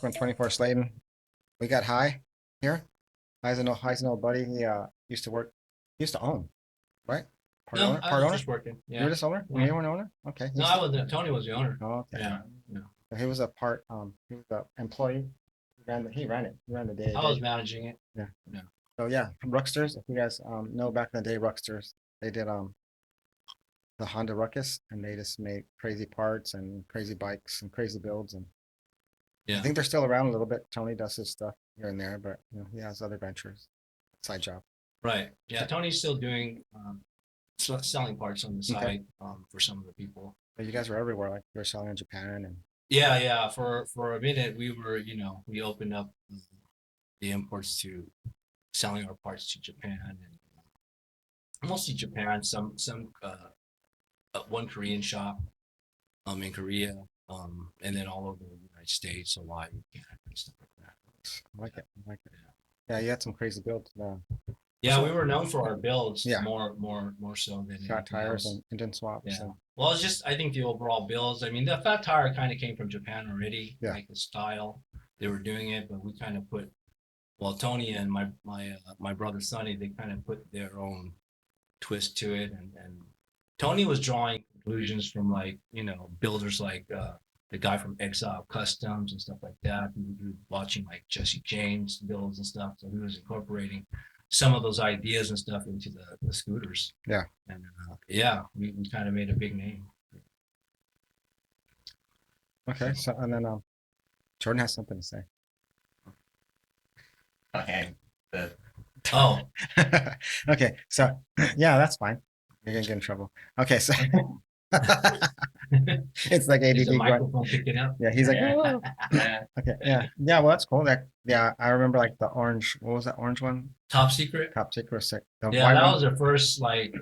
from 24 Slayton. We got High here. High's an old buddy. He used to work, he used to own, right? Part No, owner, I part was owner. just working. You were Yeah. just owner? Yeah. You were an owner? Okay. No, I wasn't. Tony was the owner. Oh, okay. Yeah. Yeah. So he was a part. He was the employee. He ran it. He ran the day to I was day. managing it. Yeah. Yeah. So yeah, Rucksters. If you guys know back in the day, Rucksters. They did the Honda Ruckus, and they just made crazy parts and crazy bikes and crazy builds. And I Yeah. think they're still around a little bit. Tony does his stuff here and there, but he has other ventures, side job. Right. Yeah. Tony's still doing selling parts on the Okay. side for some of the people. But you guys were everywhere, like you were selling in Japan and Yeah. Yeah. For a minute, we were, we opened up the imports to selling our parts to Japan and mostly Japan. Some one Korean shop in Korea and then all over the United States, Hawaii, Canada, and stuff like that. I like it. I like it. Yeah, you had some crazy builds. Yeah, we were known for our builds Yeah. more so than Fat anything tires else. and engine swaps. Yeah. And Well, it's just I think the overall builds. I mean, the fat tire kind of came from Japan already, Yeah. like the style they were doing it, but we kind of put. Well, Tony and my brother Sonny, they kind of put their own twist to it, and Tony was drawing conclusions from like builders like the guy from Exile Customs and stuff like that. He was watching like Jesse James builds and stuff, so he was incorporating some of those ideas and stuff into the scooters. Yeah. And yeah, we kind of made a big name. okay, so and then Jordan has something to say. Okay. Oh, Okay, so yeah, that's fine. You're gonna get in trouble. Okay, so it's like is the ADD going. microphone picking up? Yeah, he's like, Yeah. "Oh." Okay, yeah, yeah. Well, that's cool. Yeah, I remember like the orange. What was that orange one? Top secret. Top secret. The Yeah, white that one? was the first like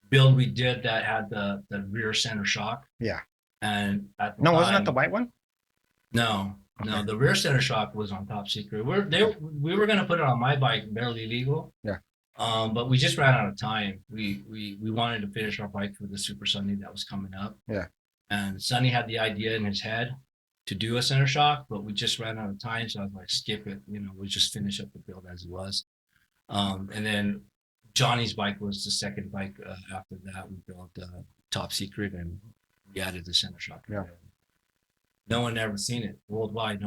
build we did that had the rear center shock. Yeah. And at the No, wasn't that time, the white one? no, Okay. the rear center shock was on top secret. We were gonna put it on my bike, barely legal. Yeah. But we just ran out of time. We wanted to finish our bike for the Super Sunday that was coming up. Yeah. And Sonny had the idea in his head to do a center shock, but we just ran out of time. So I was like, skip it. We'll just finish up the build as it was. And then Johnny's bike was the second bike after that. We built top secret and we added the center shock. Yeah. No one ever seen it worldwide.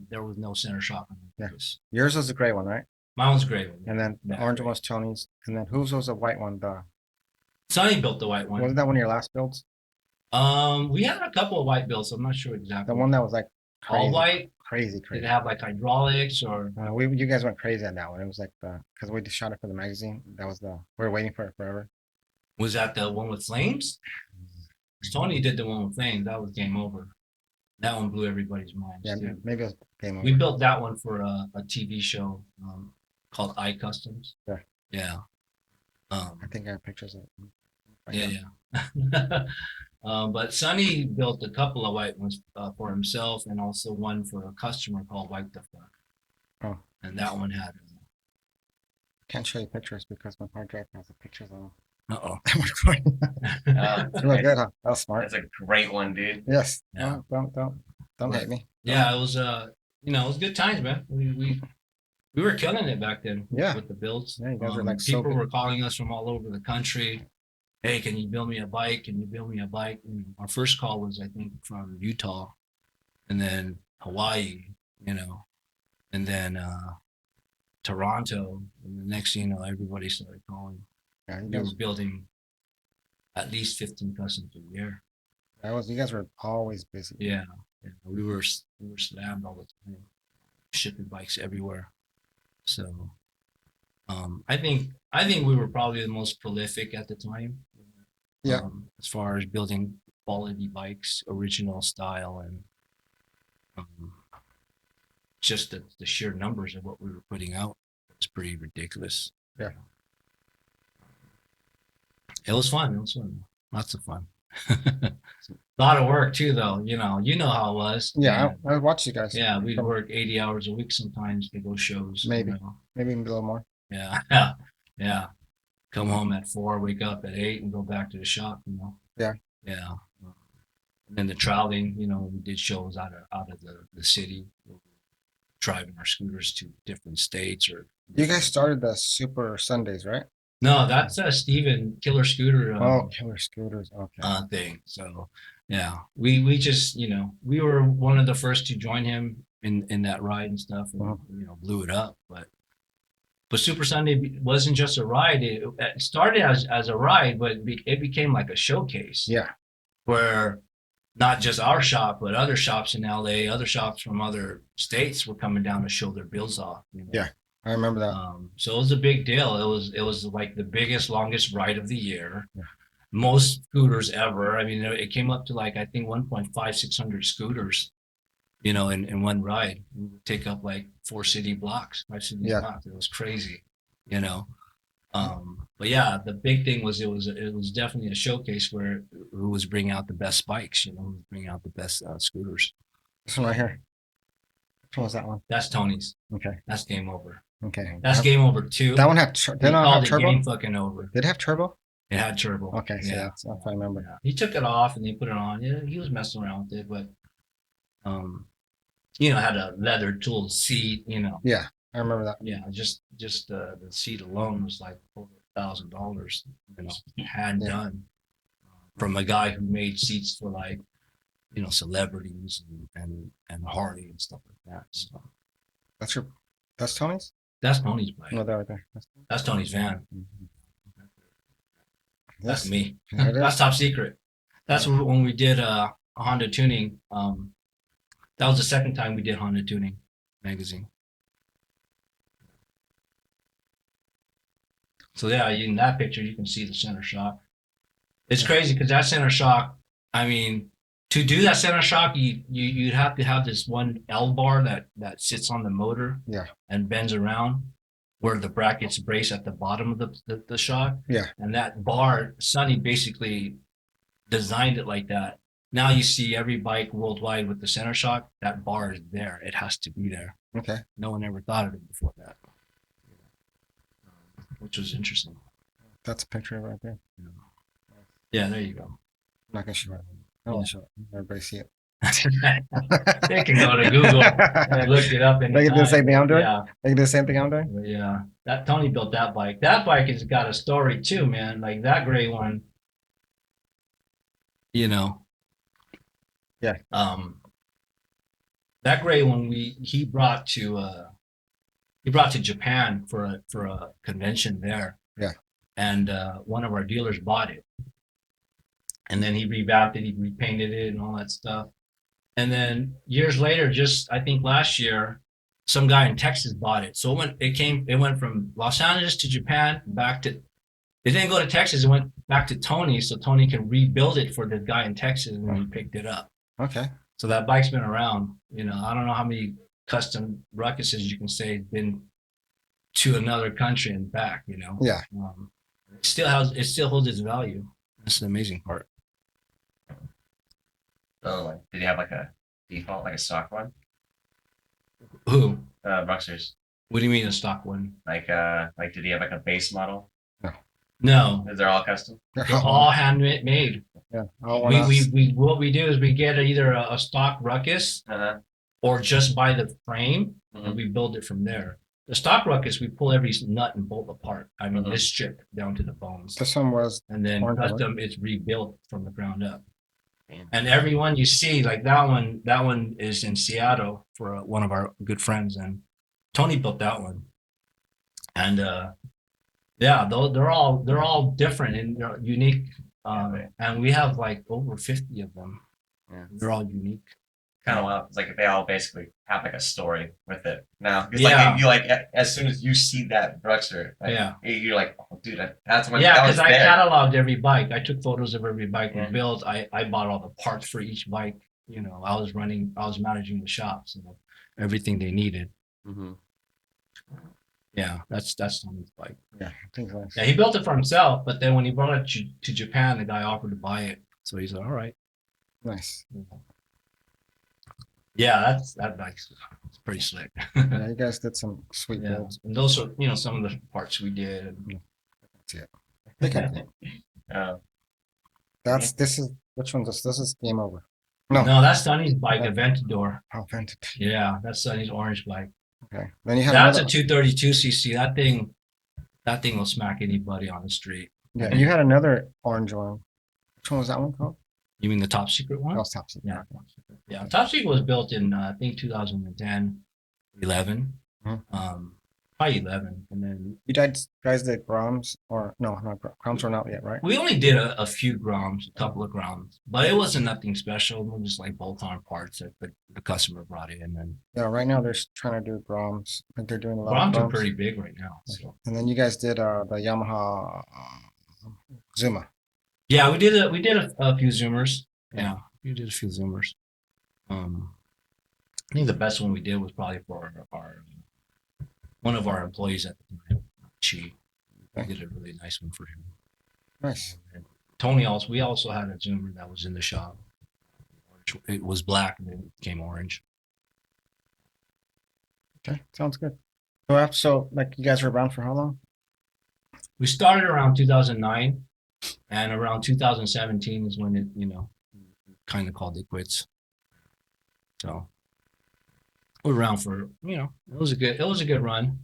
There was no center shock on Yeah. this. Yours was the gray one, right? Mine was gray. And then the Yeah, orange gray. one was Tony's. And then whose was the white one? Sonny built the white one. Wasn't that one of your last builds? We had a couple of white builds. I'm not sure exactly. The one that was like all crazy, white. crazy, Did crazy. it have like hydraulics or? You guys went crazy on that one. It was like because we just shot it for the magazine. That was we were waiting for it forever. Was that the one with flames? 'Cause Tony did the one with flames. That was game over. That one blew everybody's minds. Yeah, too. maybe it was game over. We built that one for a TV show called I Customs. Yeah. Yeah. I think I have pictures of it. Yeah. But Sonny built a couple of white ones for himself and also one for a customer called White the Fuck. Oh. And that one had. Can't show you pictures because my hard drive has the pictures on. Uh-oh. I'm recording. It's real good, huh? That was smart. That's a great one, dude. Yes. Yeah. No, don't hate me. Yeah, it was it was good times, man. We were killing it back then. Yeah. With the builds. Yeah, you guys were like so people good. were calling us from all over the country. Hey, can you build me a bike? Can you build me a bike? And our first call was, I think, from Utah, and then Hawaii, and then Toronto. And the next thing you know, everybody started calling. Yeah, We were building at least 15 customs a year. you guys were always busy. Yeah, we were slammed all the time, shipping bikes everywhere. So, I think we were probably the most prolific at the time. Yeah. As far as building quality bikes, original style, and just the sheer numbers of what we were putting out was pretty ridiculous. Yeah. It was fun. Lots of fun. A lot of work too, though. You know how it was. Yeah, I watched you guys. Yeah, we'd work 80 hours a week sometimes to go shows. Maybe. Maybe even a little more. Yeah. Yeah. Come home at 4, wake up at 8 and go back to the shop, Yeah. Yeah. And then the traveling, we did shows out of the city, driving our scooters to different states or. You guys started the Super Sundays, right? No, that's a Steven Killer Scooter Killer Scooters. Okay. thing. So yeah, we just we were one of the first to join him in that ride and stuff, and blew it up. But Super Sunday wasn't just a ride. It started as a ride, but it became like a showcase. Yeah. Where not just our shop, but other shops in LA, other shops from other states were coming down to show their builds off. Yeah, I remember that. So it was a big deal. It was like the biggest, longest ride of the year. Yeah. Most scooters ever. I mean, it came up to like I think 600 scooters, in one ride. It would take up like 5 city blocks. It was crazy, But yeah, the big thing was it was definitely a showcase where who was bringing out the best bikes, who was bringing out the best scooters. This one right here. Which one was that one? That's Tony's. Okay. That's Game Over. Okay. That's Game Over too. That one had did not have turbo? Game fucking over. Did it have turbo? It had turbo. Okay, so that's if I remember. Yeah. He took it off and they put it on. Yeah, he was messing around with it, but had a leather tool seat. Yeah, I remember that. Yeah, just the seat alone was like $1,000. Hand done from a guy who made seats for like celebrities and Harley and stuff like that. So that's Tony's? That's Tony's bike. No, that right there. That's Tony's van. That's Yes. me. There it is. That's top secret. That's when we did a Honda tuning. That was the second time we did Honda tuning magazine. So yeah, in that picture you can see the center shock. It's crazy because that center shock, I mean, to do that center shock, you'd have to have this one L bar that sits on the motor, and bends around, where the brackets brace at the bottom of the shock. Yeah. And that bar, Sonny basically designed it like that. Now you see every bike worldwide with the center shock, that bar is there. It has to be there. Okay. No one ever thought of it before that, which was interesting. That's a picture right there. Yeah, there you go. I'm not gonna show it. I won't show it. Everybody see it. They can go to Google and look it up. They can do the same thing I'm doing? Yeah. They can do the same thing I'm doing? But yeah, that Tony built that bike. That bike has got a story too, man. Like that gray one, Yeah. That gray one he brought to Japan for a convention there. Yeah. And one of our dealers bought it. And then he revamped it, he repainted it and all that stuff. And then years later, just I think last year, some guy in Texas bought it. So it went from Los Angeles to Japan, it didn't go to Texas, it went back to Tony, so Tony can rebuild it for the guy in Texas, and then he picked it up. Okay. So that bike's been around. I don't know how many custom Ruckuses you can say been to another country and back, Yeah. It still holds its value. That's the amazing part. So, did you have like a default, like a stock one? Who? Ruxers. What do you mean a stock one? Like did he have like a base model? No. Is they're all custom? They're all handmade. Yeah. What we do is we get either a stock Ruckus or just buy the frame and we build it from there. The stock Ruckus, we pull every nut and bolt apart. I mean, it's stripped down to the bones. This one was. And then custom, it's rebuilt from the ground up. And every one you see, like that one is in Seattle for one of our good friends, and Tony built that one. And yeah, they're all different and they're unique. And we have like over 50 of them. Yeah. They're all unique. Kind of wild. It's like they all basically have like a story with it. Now, it's like you like as soon as you see that Ruxer, you're like, oh, dude, that's when. Yeah, because I cataloged every bike. I took photos of every bike we built. I bought all the parts for each bike. I was managing the shop, so everything they needed. Mm-hmm. Yeah, that's Tony's bike. Yeah, I think so. Yeah, he built it for himself, but then when he brought it to Japan, the guy offered to buy it. So he's like, all right. Nice. Yeah, that bike's pretty slick. Yeah, you guys did some sweet builds. And those are, some of the parts we did. That's it. Okay. Which one's this? This is Game Over. No. No, that's Sonny's bike, That- Aventador. Oh, Vented. Yeah, that's Sonny's orange bike. Okay. Then you had That's another. a 232cc. That thing will smack anybody on the street. Yeah, you had another orange one. Which one was that one called? You mean the top secret one? That was Top Secret. Yeah, yeah. Top secret was built in I think 2010, 11, Mhm. probably 11, and then You guys did Groms or no, not Groms were not yet, right? we only did a few groms, a couple of groms, but it wasn't nothing special. It was just like bolt-on parts that the customer brought in, and Yeah, right now they're trying to do Groms. I think they're doing a lot groms of are Groms. pretty big right now. So And then you guys did the Yamaha Zuma. yeah, we did a few zoomers. Yeah, we did a few zoomers. I think the best one we did was probably for our one of our employees at the time, Chi. We did a really nice one for him. Nice. And Tony also, we also had a zoomer that was in the shop. It was black and then it became orange. Okay, sounds good. So after, so like you guys were around for how long? We started around 2009, and around 2017 is when it, kind of called it quits. So we're around for, it was a good run.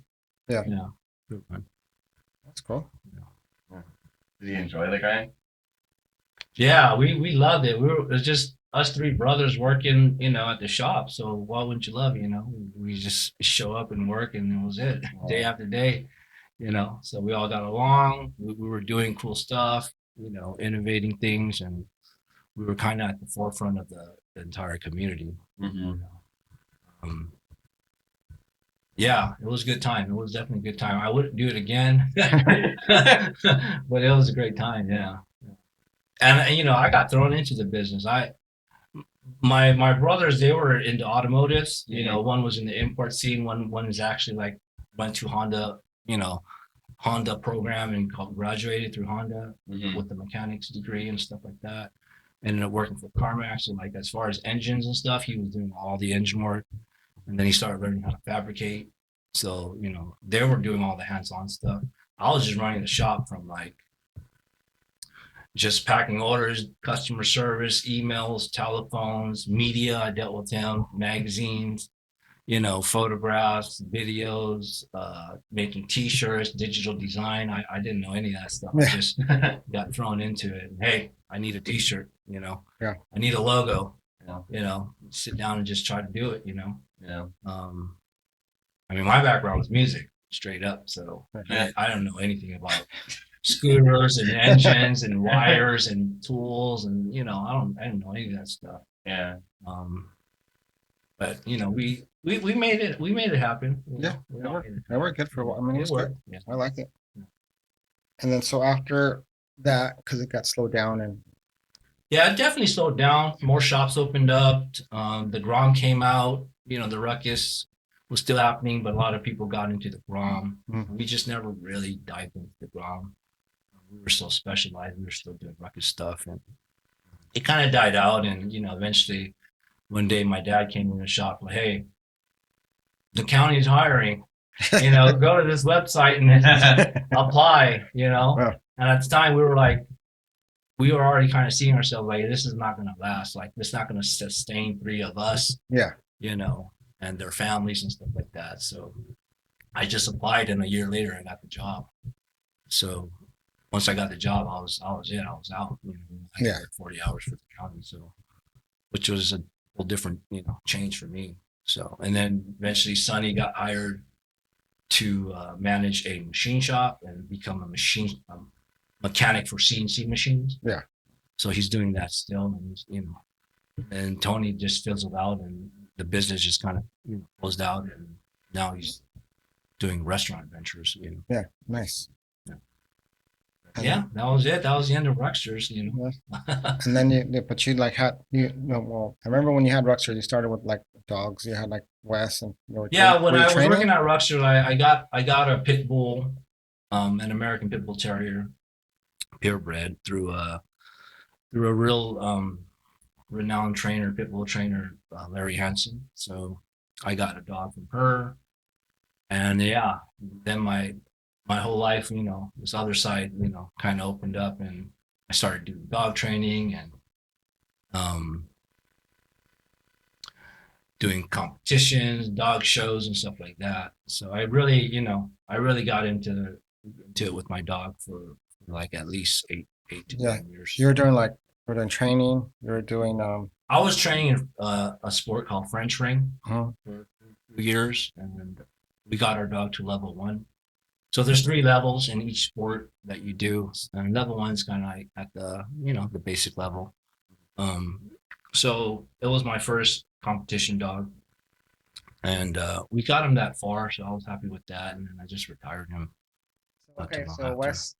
Yeah. Yeah, good run. That's cool. Did you enjoy the grind? Yeah, we loved it. It was just us three brothers working, at the shop. So why wouldn't you love it, We just show up and work, and it was it, day after day, So we all got along. We were doing cool stuff, innovating things, and we were kind of at the forefront of the entire community. Mm-hmm. Yeah, it was a good time. It was definitely a good time. I wouldn't do it again, but it was a great time. Yeah. And I got thrown into the business. My brothers, they were into automotives. One was in the import scene. One is actually like went to Honda, Honda program and graduated through Honda Mm-hmm. with the mechanics degree and stuff like that. Ended up working for CarMax, and like as far as engines and stuff, he was doing all the engine work. And then he started learning how to fabricate. So, they were doing all the hands-on stuff. I was just running the shop from like just packing orders, customer service, emails, telephones, media. I dealt with him, magazines, photographs, videos, making t-shirts, digital design. I didn't know any of that stuff. I just got thrown into it. Hey, I need a t-shirt, Yeah. I need a logo, Yeah. Sit down and just try to do it, Yeah. I mean, my background was music, straight up. So Yeah. I don't know anything about scooters and engines and wires and tools, and I don't know any of that stuff. Yeah. But we made it happen. Yeah, They were good for a while. I mean, it was worked. good. Yeah. I liked it. And then so after that, because it got slowed down and Yeah, it definitely slowed down. More shops opened up. The Grom came out. The Ruckus was still happening, but a lot of people got into the Grom. Mhm. We just never really dived into the Grom. We were so specialized. We were still doing Ruckus stuff, and it kind of died out. And eventually, one day, my dad came in the shop like, "Hey, the county's hiring. Go to this website and apply." Wow. And at the time, we were already kind of seeing ourselves like, this is not going to last. Like, it's not going to sustain three of us, yeah, and their families and stuff like that. So I just applied, and a year later, I got the job. So once I got the job, I was out. I Yeah. worked 40 hours for the county, so which was a whole different, change for me. So, and then eventually Sonny got hired to manage a machine shop and become a mechanic for CNC machines. Yeah. So he's doing that still, and and Tony just fizzled out, and the business just kind of closed out, and now he's doing restaurant ventures. yeah, nice. And Yeah, that was it. That was the end of Rucksters. And then but you like had well, I remember when you had Ruxer, you started with like dogs. You had like Wes and Yeah, when were you I was training? working at Rucksters, I got a pit bull, an American pit bull terrier, purebred through a real renowned trainer, pit bull trainer, Larry Hansen. So I got a dog from her, and yeah, then my whole life, this other side, kind of opened up, and I started doing dog training, and doing competitions, dog shows, and stuff like that. So I really, I really got into it with my dog for like at least eight to Yeah. 10 years. You were doing training. You were doing I was training in a sport called French ring uh, for 2 years, and then we got our dog to level 1. So there's 3 levels in each sport that you do, and level 1 is kind of like at the basic level. So it was my first competition dog, and we got him that far, so I was happy with that, and then I just retired him. okay, so Wes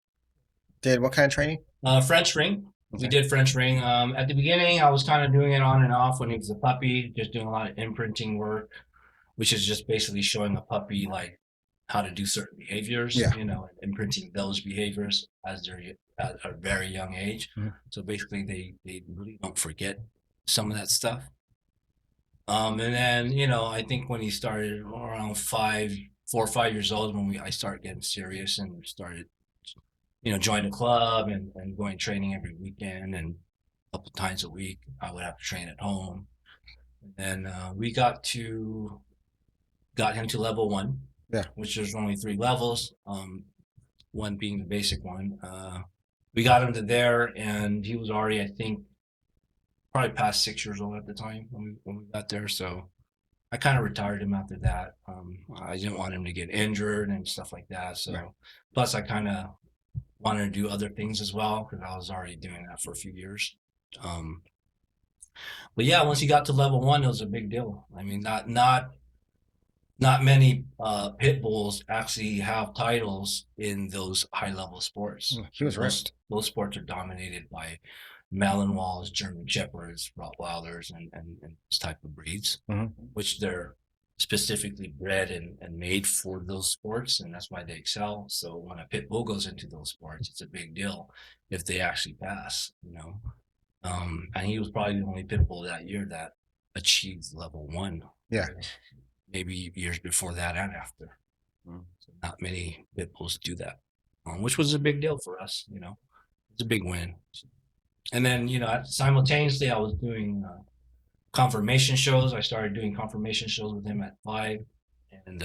did what kind of training? French ring. We Okay. did French ring. At the beginning, I was kind of doing it on and off when he was a puppy, just doing a lot of imprinting work, which is just basically showing a puppy like how to do certain behaviors, Yeah. and imprinting those behaviors as they're at a very young age. Mhm. So basically, they really don't forget some of that stuff. And then I think when he started around 4 or 5 years old, when I started getting serious and started join a club and going training every weekend and a couple times a week. I would have to train at home. And we got him to level 1, Yeah. which there's only 3 levels. One being the basic one. We got him to there, and he was already, I think, probably past 6 years old at the time when we got there. So I kind of retired him after that. I didn't want him to get injured and stuff like that. So Right. plus I kind of wanted to do other things as well because I was already doing that for a few years. But yeah, once he got to level 1, it was a big deal. I mean, not many pit bulls actually have titles in those high level sports. He was those, those sports are dominated by Malinois, German Shepherds, Rottweilers, and this type of breeds, Mhm. which they're specifically bred and made for those sports, and that's why they excel. So when a pit bull goes into those sports, it's a big deal if they actually pass. And he was probably the only pit bull that year that achieved level 1. Yeah. Maybe years before that and after. So not many pit bulls do that, which was a big deal for us. It's a big win. And then simultaneously, I was doing confirmation shows. I started doing confirmation shows with him at 5, and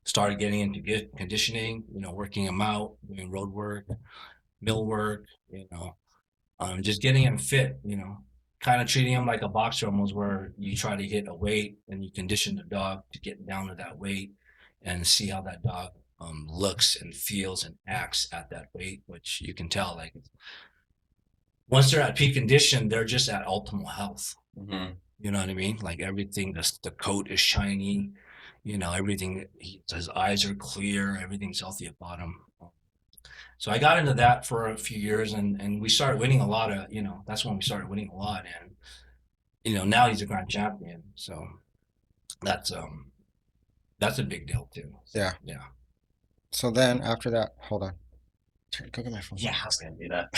started getting into good conditioning. Working him out, doing road work, mill work. Just getting him fit. Kind of treating him like a boxer almost, where you try to hit a weight and you condition the dog to get down to that weight and see how that dog looks and feels and acts at that weight, which you can tell like once they're at peak condition, they're just at optimal health. Mm-hmm. You know what I mean? Like everything, the coat is shiny, everything, his eyes are clear, everything's healthy about him. So I got into that for a few years, and we started winning a lot of, that's when we started winning a lot. And, now he's a grand champion. So that's a big deal too. Yeah. Yeah. So then after that, hold on. Go get my phone. Yeah, I was gonna do that.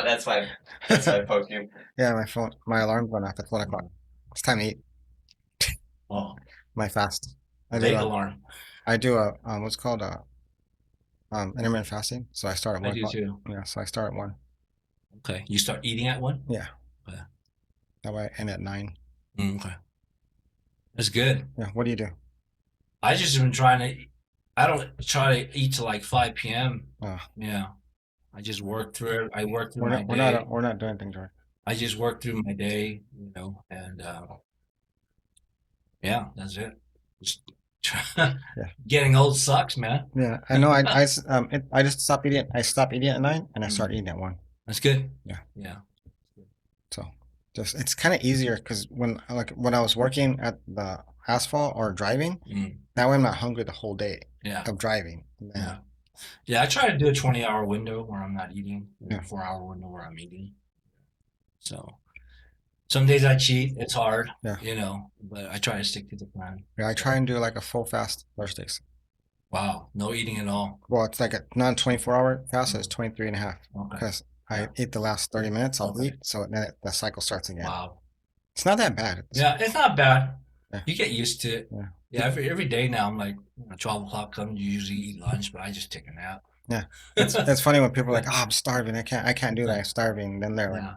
That's why I poked you. Yeah, my alarm went off at 1 o'clock. It's time to eat. Oh, My fast. big alarm. I do a what's called a intermittent fasting. So I start at I 1 do o'clock. too. Yeah, so I start at 1. Okay. You start eating at 1? Yeah. Yeah. That way I end at 9. Okay. That's good. Yeah. What do you do? I just been trying to. I don't try to eat till like 5 p.m. Oh. Yeah. I just work through it. I work through my day. We're not doing things right. I just work through my day, and yeah, that's it. Just getting old sucks, man. Yeah, I know. I just stop eating. I stop eating at 9 and I start eating at 1. That's good. Yeah. Yeah. So it's kind of easier because when I was working at the asphalt or driving, that way I'm not hungry the whole day of driving. Yeah. Yeah, I try to do a 20-hour window where I'm not eating, Yeah. 4-hour window where I'm eating. So some days I cheat. It's hard, Yeah. But I try to stick to the plan. Yeah, I try and do like a full fast Thursdays. Wow, no eating at all. Well, it's like a non-24-hour fast, so it's 23 and a half Okay. because I eat the last 30 minutes, I'll Okay. eat, so then the cycle starts again. Wow. It's not that bad. Yeah, it's not bad. Yeah. You get used to it. Yeah. Yeah, every day now I'm like, 12 o'clock comes, you usually eat lunch, but I just take a nap. Yeah. It's funny when people are like, "Oh, I'm starving. I can't do that. I'm starving." Then they're like, Yeah.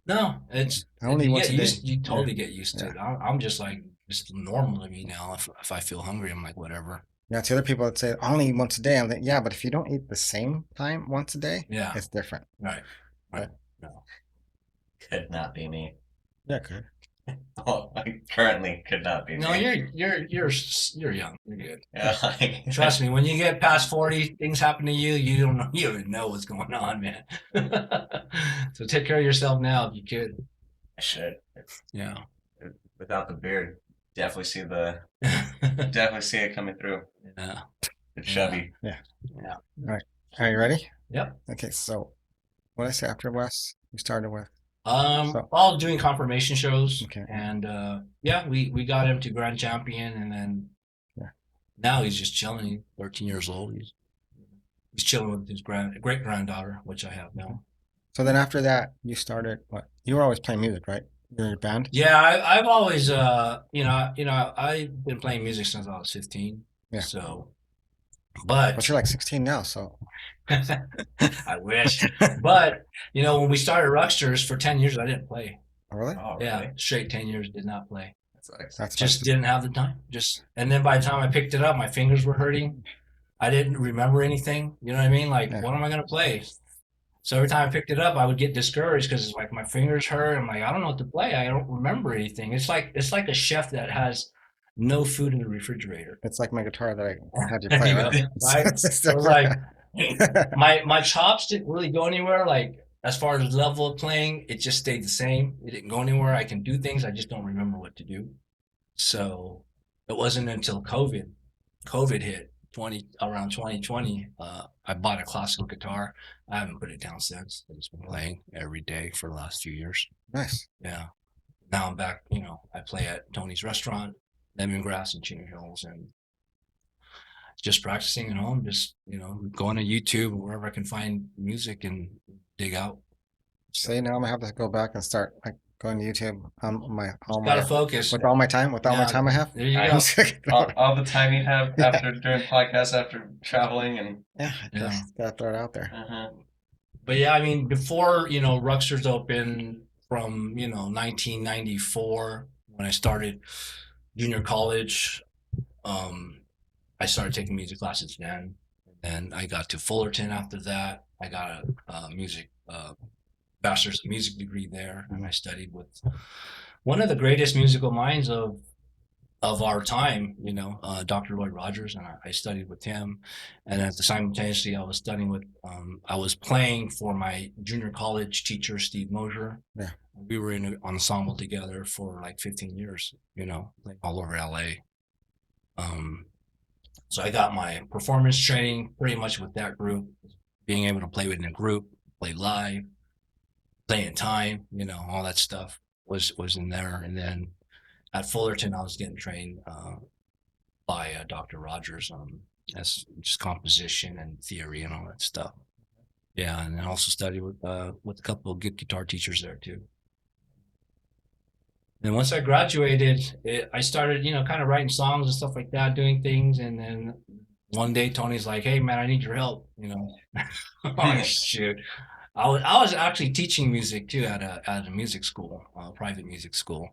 No, it's Only you once get a day. used. You totally Yeah. get used to Yeah. it. I'm just like it's normal to me now. If I feel hungry, I'm like whatever. Yeah, to other people that say I only eat once a day. I'm like, yeah, but if you don't eat the same time once a day, Yeah, it's different. right. But No. Could not be me. yeah, good. Well, currently could not be No, me. you're young. You're good. Yeah, like, Trust me, when you get past 40, things happen to you. You don't know. You don't even know what's going on, man. So take care of yourself now if you could. I should. Yeah. Without the beard, definitely see it coming through. Yeah. It's chubby. Yeah. Yeah. All right. Are you ready? Yep. Okay. So, what did I say after Wes? You started with. All doing confirmation shows, Okay. and yeah, we got him to grand champion, and then now he's just chilling. He's 13 years old. He's chilling with his great granddaughter, which I have now. So then after that, you started what? You were always playing music, right? You're in a band. Yeah, I've always I've been playing music since I was 15. Yeah. So, But but you're like 16 now, so. I wish. But when we started Ruckuses for 10 years, I didn't play. Oh, really? Oh, Yeah, really? straight 10 years did not play. That's Just nice. didn't have the time. And then by the time I picked it up, my fingers were hurting. I didn't remember anything. You know what I mean? Like, Yeah. what am I gonna play? So every time I picked it up, I would get discouraged because it's like my fingers hurt. I'm like, I don't know what to play. I don't remember anything. It's like a chef that has no food in the refrigerator. It's like my guitar that I had you There play, you right? go. Right? It's I was like, my chops didn't really go anywhere. Like as far as level of playing, it just stayed the same. It didn't go anywhere. I can do things. I just don't remember what to do. So it wasn't until COVID hit around 2020. I bought a classical guitar. I haven't put it down since. I've just been playing every day for the last few years. Nice. Yeah. Now I'm back. I play at Tony's restaurant, Lemongrass in Chino Hills, and just practicing at home. Just going to YouTube or wherever I can find music and dig out. So now I'm gonna have to go back and start like going to YouTube on my Gotta focus. with all my time I have. There you go. all the time you have during podcasts, after traveling, and gotta throw it out there. But yeah, I mean, before Ruckuses opened from 1994 when I started junior college, I started taking music classes then, and I got to Fullerton after that. I got a music bachelor's of music degree there, and I studied with one of the greatest musical minds of our time, Dr. Lloyd Rogers, and I studied with him. And at the simultaneously, I was studying with, I was playing for my junior college teacher, Steve Mosier. Yeah. We were in an ensemble together for like 15 years, like all over LA. So I got my performance training pretty much with that group, being able to play within a group, play live, play in time, all that stuff was in there. And then at Fullerton, I was getting trained by Dr. Rogers as just composition and theory and all that stuff. Yeah, and I also studied with a couple of good guitar teachers there too. And once I graduated, I started, kind of writing songs and stuff like that, doing things. And then one day, Tony's like, "Hey, man, I need your help." Oh shoot! I was actually teaching music too at a music school, private music school.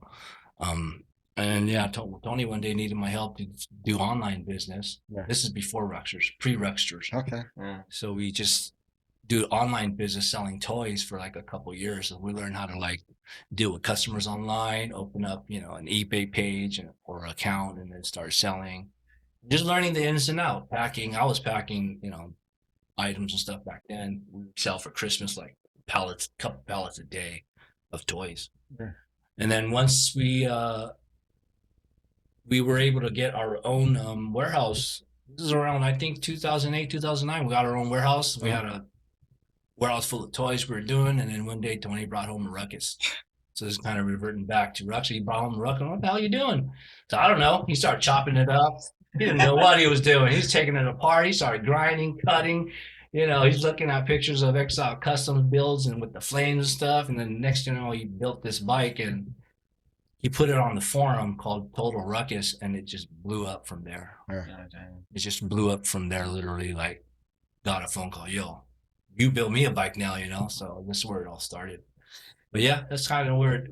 And yeah, Tony one day needed my help to do online business. Yeah. This is before Ruckuses, pre-Ruckuses. Okay. Yeah. So we just do online business selling toys for like a couple of years. So we learned how to like deal with customers online, open up, an eBay page or account, and then start selling. Just learning the ins and outs. Packing. I was packing, items and stuff back then. We would sell for Christmas like couple pallets a day of toys. Yeah. And then once we were able to get our own warehouse. This is around, I think, 2008, 2009. We got our own warehouse. We had a warehouse full of toys we were doing. And then one day, Tony brought home a Ruckus. So it's kind of reverting back to Ruckus. He brought home a Ruckus. What the hell are you doing? So I don't know. He started chopping it up. He didn't know what he was doing. He's taking it apart. He started grinding, cutting. He's looking at pictures of Exile custom builds and with the flames and stuff. And then next thing you know, he built this bike and he put it on the forum called Total Ruckus, and it just blew up from there. Yeah. It just blew up from there, literally. Like, got a phone call, "Yo, you build me a bike now," So this is where it all started. But yeah, that's kind of where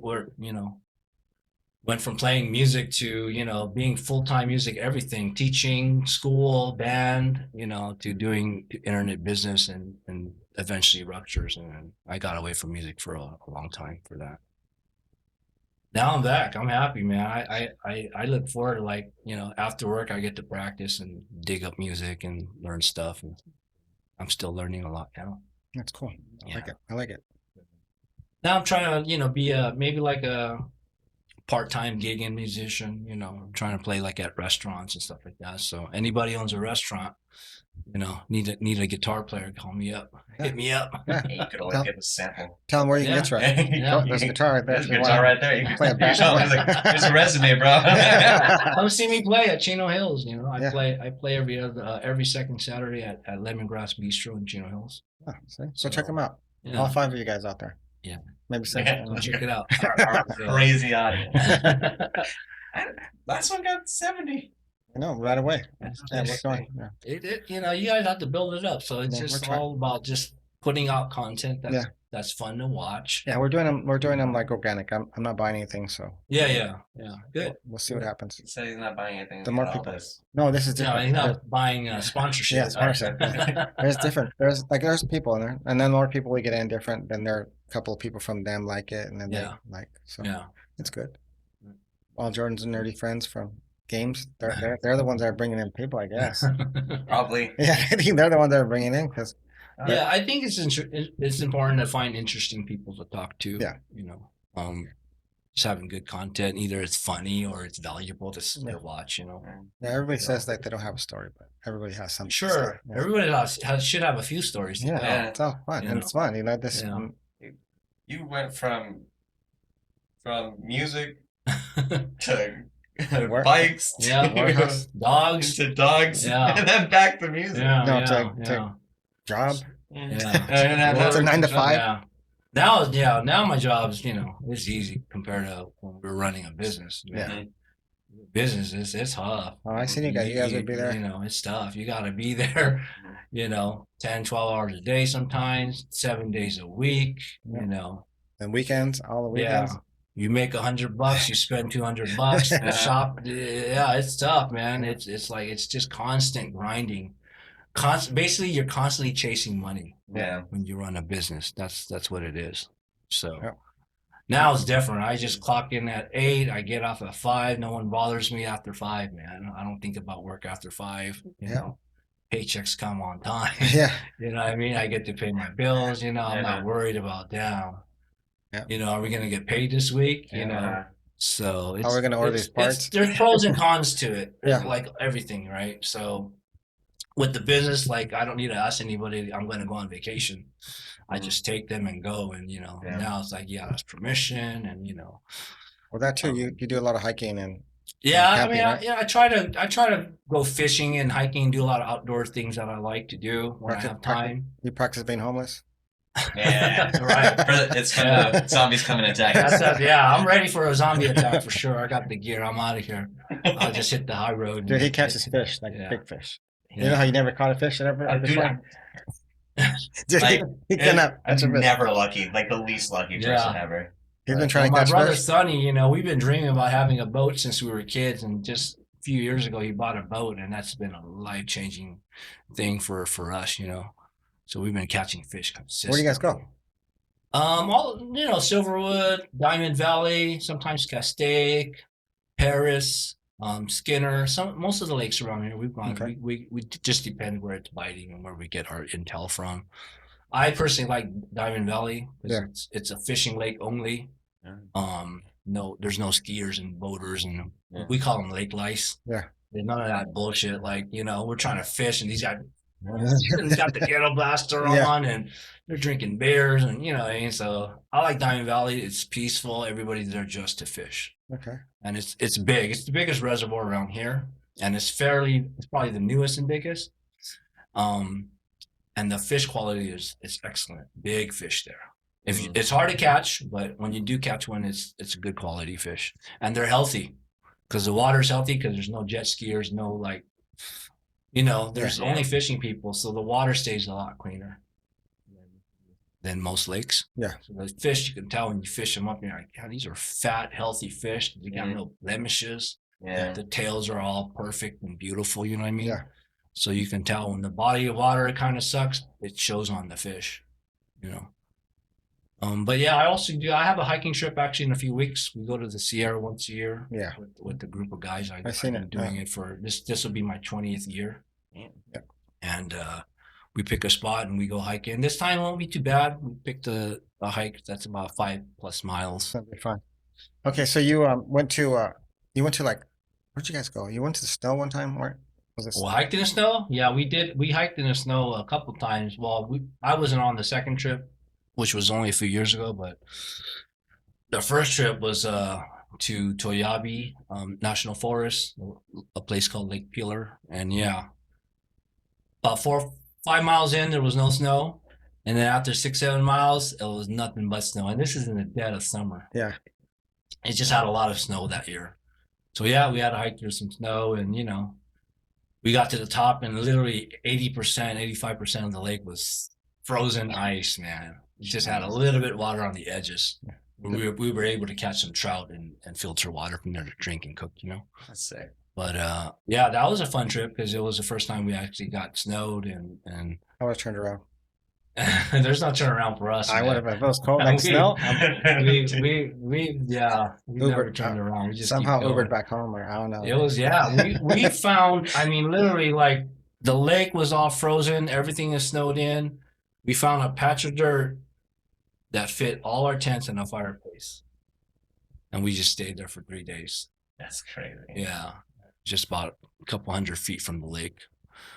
went from playing music to being full-time music, everything, teaching, school, band, to doing internet business and eventually Ruptures. And I got away from music for a long time for that. Now I'm back. I'm happy, man. I look forward to, like, after work I get to practice and dig up music and learn stuff, and I'm still learning a lot now. That's cool. I like Yeah. it. I like it. Now I'm trying to, be maybe like a part-time gigging musician, I'm trying to play like at restaurants and stuff like that. So anybody owns a restaurant, need a guitar player, call me up. Yeah. Hit me up. Yeah. You could always get a sample. Tell them where you can get you at. Yeah. Oh, there's a guitar right there. There's if a you guitar want. right there. You Play a can back- There's a resume, bro. Come see me play at Chino Hills. Yeah. I play every second Saturday at Lemongrass Bistro in Chino Hills. Oh, see? So, So check them out. Yeah. All 5 of you guys out there. Yeah. Maybe 6. Yeah. Go check it out. Our crazy audience. Last one got 70. I know, right away. That's Yeah, nice. what's going? Yeah. You guys have to build it up. So it's Yeah, we're just trying. all about just putting out content Yeah. that's fun to watch. Yeah, we're doing them. We're doing them like organic. I'm not buying anything, so Yeah. Good. we'll see what happens. He said he's not buying anything. The more All people- this. No, this is No, different. he's not buying sponsorship. Yeah, sponsorship. There's different. There's people in there, and then more people we get in different. Then there are a couple of people from them like it, and then Yeah. they like. So Yeah. it's good. All Jordan's nerdy friends from games. They're the ones that are bringing in people, I guess. Probably. Yeah, I think they're the ones that are bringing in because Yeah, I think it's important to find interesting people to talk to. Yeah. Just having good content. Either it's funny or it's valuable to Yeah. watch. yeah, everybody says that they don't have a story, but everybody has something. to Sure, say. Yeah. everybody should have a few stories to Yeah, tell. Yeah. it's all fun, You and it's fun. This. Yeah. You went from music to Work. bikes Yeah, warehouse. Dogs. to dogs, Yeah. and then back to music. Yeah, No, yeah, to- yeah. Job. Yeah. Yeah. It's a 9 to 5. Yeah. Now my job's, it's easy compared to when we're running a business. Yeah. Business it's tough. Oh, I seen you guys. You guys would be there. It's tough. You got to be there, 10, 12 hours a day sometimes, 7 days a week, Yeah. And weekends, all the Yeah. weekends. You make $100, you spend $200 to shop. Yeah, it's tough, man. It's like, it's just constant grinding. Basically, you're constantly chasing money. Yeah. When you run a business, that's what it is. So Yeah. now it's different. I just clock in at 8. I get off at 5. No one bothers me after 5, man. I don't think about work after 5. Yeah. Paychecks come on time. Yeah. You know what I mean? I get to pay my bills. I'm Yeah. not worried about damn. Yeah. Are we gonna get paid this week? Yeah. So How are we gonna order these parts? There's pros and cons to it. Yeah. Like everything, right? So with the business, like I don't need to ask anybody. I'm going to go on vacation. I just take them and go, and now it's like, yeah, that's permission, and Well, that too. You do a lot of hiking and yeah. I camping, mean, right? I try to go fishing and hiking, do a lot of outdoor things that I like to do when I have time. You practice being homeless. Yeah. Right. It's from the zombies coming to attack us. Yeah, I'm ready for a zombie attack for sure. I got the gear. I'm out of here. I'll just hit the high road. Dude, he catches fish like Yeah. big fish. Yeah. You know how you never caught a fish ever? Dude, Dude, like, he cannot catch a I'm fish. never lucky. Like the least lucky person Yeah. ever. He's been trying to my catch brother fish. Sonny, we've been dreaming about having a boat since we were kids, and just a few years ago he bought a boat, and that's been a life-changing thing for us. So we've been catching fish consistently. Where do you guys go? All Silverwood, Diamond Valley, sometimes Castaic, Paris, Skinner. Most of the lakes around here we've gone. Okay. We just depend where it's biting and where we get our intel from. I personally like Diamond Valley because it's a fishing lake only. Yeah. No, there's no skiers and boaters, and Yeah. we call them lake lice. Yeah. There's none of that bullshit. Like, we're trying to fish, and these guys got the ghetto blaster Yeah. on, and they're drinking beers, and so I like Diamond Valley. It's peaceful. Everybody's there just to fish, Okay. and it's big. It's the biggest reservoir around here, and it's probably the newest and biggest. And the fish quality is excellent. Big fish there. It's hard to catch, but when you do catch one, it's a good quality fish, and they're healthy because the water's healthy because there's no jet skiers, no there's Yeah. only fishing people, so the water stays a lot cleaner. than most lakes. Yeah. So the fish, you can tell when you fish them up, you're like, yeah, these are fat, healthy fish. They got no blemishes. Yeah. The tails are all perfect and beautiful. You know what I mean? Yeah. So you can tell when the body of water kind of sucks, it shows on the fish. You know. But yeah, I have a hiking trip actually in a few weeks. We go to the Sierra once a year. Yeah. With the group of guys. I've seen been it. doing it for this will be my 20th year. Yeah. And we pick a spot and we go hiking. This time it won't be too bad. We picked a hike that's about 5+ miles. That'd be fun. Okay, so you went to like, where'd you guys go? You went to the snow one time, or was it? Well, hiked in the snow? Yeah, we did. We hiked in the snow a couple times. Well, I wasn't on the second trip, which was only a few years ago, but the first trip was to Toyabe National Forest, a place called Lake Peeler, and yeah, about 4-5 miles in, there was no snow, and then after 6-7 miles, it was nothing but snow. And this is in the dead of summer. Yeah. It just had a lot of snow that year. So yeah, we had to hike through some snow, and we got to the top, and literally 80%, 85% of the lake was frozen ice, man. It just had a little bit of water on the edges. Yeah. We were able to catch some trout and filter water from there to drink and cook, That's sick. But yeah, that was a fun trip because it was the first time we actually got snowed, and I was turned around. there's no turnaround for us. I man. would have, if it was cold like snow. we never turned around. We just Somehow keep going. Ubered back home, or I don't know. It was, yeah. We found, I mean, literally, like the lake was all frozen. Everything is snowed in. We found a patch of dirt that fit all our tents in a fireplace, and we just stayed there for 3 days. That's crazy. Yeah, just about a couple 100 feet from the lake.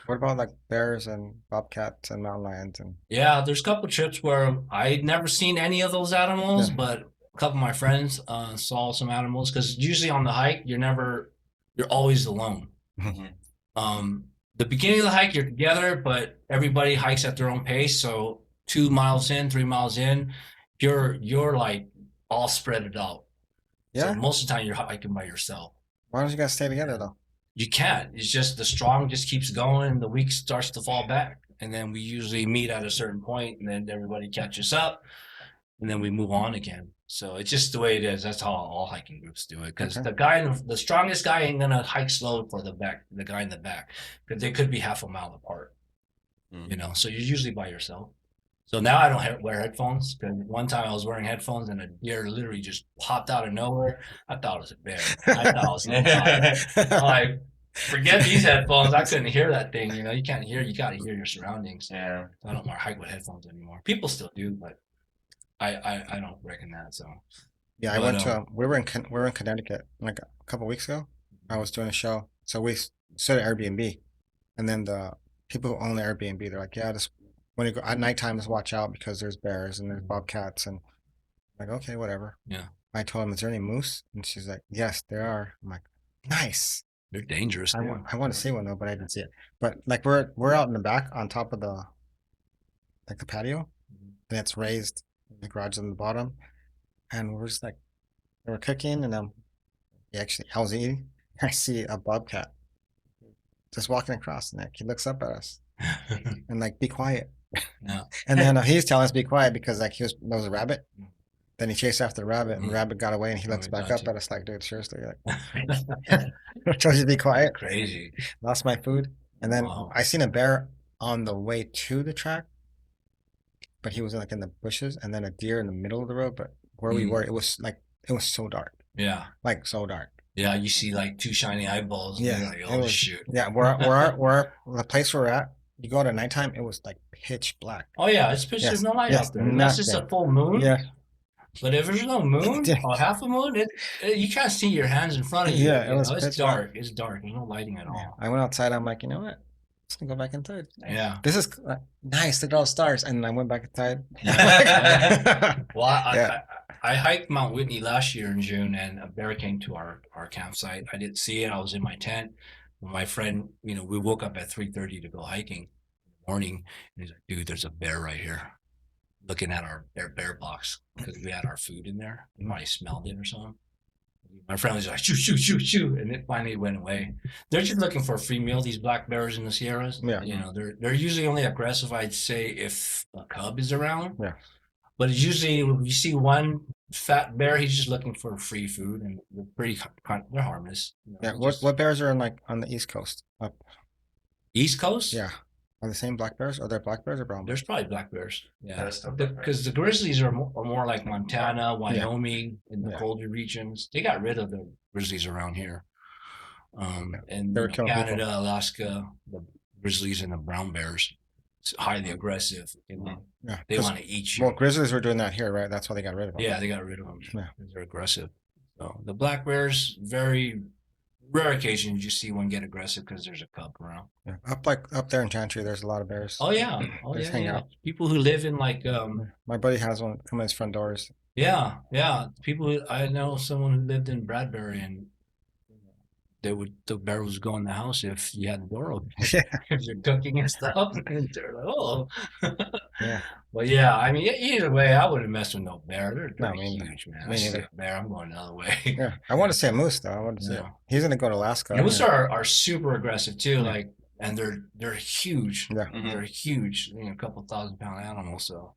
What about like bears and bobcats and mountain lions and? Yeah, there's a couple trips where I'd never seen any of those animals, Yeah. but a couple of my friends saw some animals, because usually on the hike you're always alone. Mhm. The beginning of the hike you're together, but everybody hikes at their own pace. So 2 miles in, 3 miles in, you're like all spread it out. Yeah. So most of the time you're hiking by yourself. Why don't you guys stay together though? You can't. It's just the strong just keeps going, and the weak starts to fall back. And then we usually meet at a certain point, and then everybody catches up, and then we move on again. So it's just the way it is. That's how all hiking groups do it. Because Okay. the strongest guy ain't gonna hike slow for the guy in the back, because they could be half a mile apart. Mm. So you're usually by yourself. So now I don't wear headphones, because one time I was wearing headphones and a deer literally just popped out of nowhere. I thought it was a bear. I thought it was I'm like, forget these headphones. I couldn't hear that thing. You can't hear. You got to hear your surroundings. Yeah. I don't hike with headphones anymore. People still do, but I don't reckon that. So Yeah, I But, went to we were in Connecticut like a couple weeks ago. I was doing a show, so we stayed at Airbnb, and then the people who own the Airbnb, they're like, yeah, just when you go at nighttime, just watch out because there's bears and there's bobcats, and I'm like, okay, whatever. Yeah. I told him, is there any moose? And she's like, yes, there are. I'm like, nice. they're dangerous. I too. want to see one though, but I didn't see it. But like we're out in the back on top of the patio, and it's raised. The garage is on the bottom, and we're just like, they were cooking, and I was eating. I see a bobcat just walking across the neck. He looks up at us and like, be quiet. Yeah. And then he's telling us to be quiet because like there was a rabbit. Mm. Then he chased after the rabbit, and the Mm. rabbit got away, and he Oh, looks he back got up you. at us like, dude, seriously, like, I told you to be quiet. Crazy. Lost my food, and then Wow. I seen a bear on the way to the track, but he was like in the bushes, and then a deer in the middle of the road. But where we Mm. were, it was so dark, Yeah. like so dark. Yeah. You see like 2 shiny eyeballs. And Yeah, you're like, it oh was- shoot. Yeah, the place we're at, you go at nighttime, it was like pitch black. Oh yeah, it's pitch. Yes, There's no light yes, out there. Unless it's a nothing. full moon. Yeah, But if there's no moon Yeah. or half a moon, you can't see your hands in front of you. Yeah, it was It's pitch black. dark. It's dark. There's no lighting at all. I went outside. I'm like, you know what? Let's go back inside. Yeah. This is nice. Look at all the stars. And I went back inside. Well, Yeah. I hiked Mount Whitney last year in June, and a bear came to our campsite. I didn't see it. I was in my tent. My friend, we woke up at 3:30 to go hiking in the morning, and he's like, "Dude, there's a bear right here." Looking at our bear box, because we had our food in there. He probably smelled it or something. My friend was like, shoot, shoot, shoot, shoot, and it finally went away. They're just looking for a free meal, these black bears in the Sierras. Yeah. They're usually only aggressive, I'd say, if a cub is around. Yeah. But it's usually when you see one fat bear, he's just looking for free food, and they're they're harmless. Yeah. They're What just- what bears are on like on the East Coast? Up. East Coast? Yeah. Are the same black bears? Are there black bears or brown bears? There's probably black bears. Yeah, There's still black bears. because the grizzlies are more like Montana, Wyoming, in the Yeah. colder regions. They got rid of the grizzlies around here. And They were killing people. Canada, Alaska, the grizzlies and the brown bears, it's highly aggressive. You know, Yeah. they 'cause- want to eat you. Well, grizzlies were doing that here, right? That's why they got rid of them. Yeah, they got rid of them. Yeah. They're aggressive. So the black bears, very rare occasions you see one get aggressive because there's a cub around. Yeah. Up there in Chantry, there's a lot of bears. Oh yeah, oh Just yeah, hang yeah. out. People who live in like My buddy has one come in his front doors. yeah, yeah. People I know someone who lived in Bradbury and the bear was go in the house if you had the door open. Yeah. If you're cooking and stuff. And they're like, oh. Yeah. But yeah, I mean either way, I wouldn't mess with no bear. They're No, pretty me neither. huge, man. Me I see neither. a bear, I'm going the other way. Yeah. I want to say a moose though. I want to say Yeah. he's gonna go to Alaska. Moose are super aggressive too, Yeah. like, and they're huge. Yeah. They're huge, a couple 1,000-pound animals. So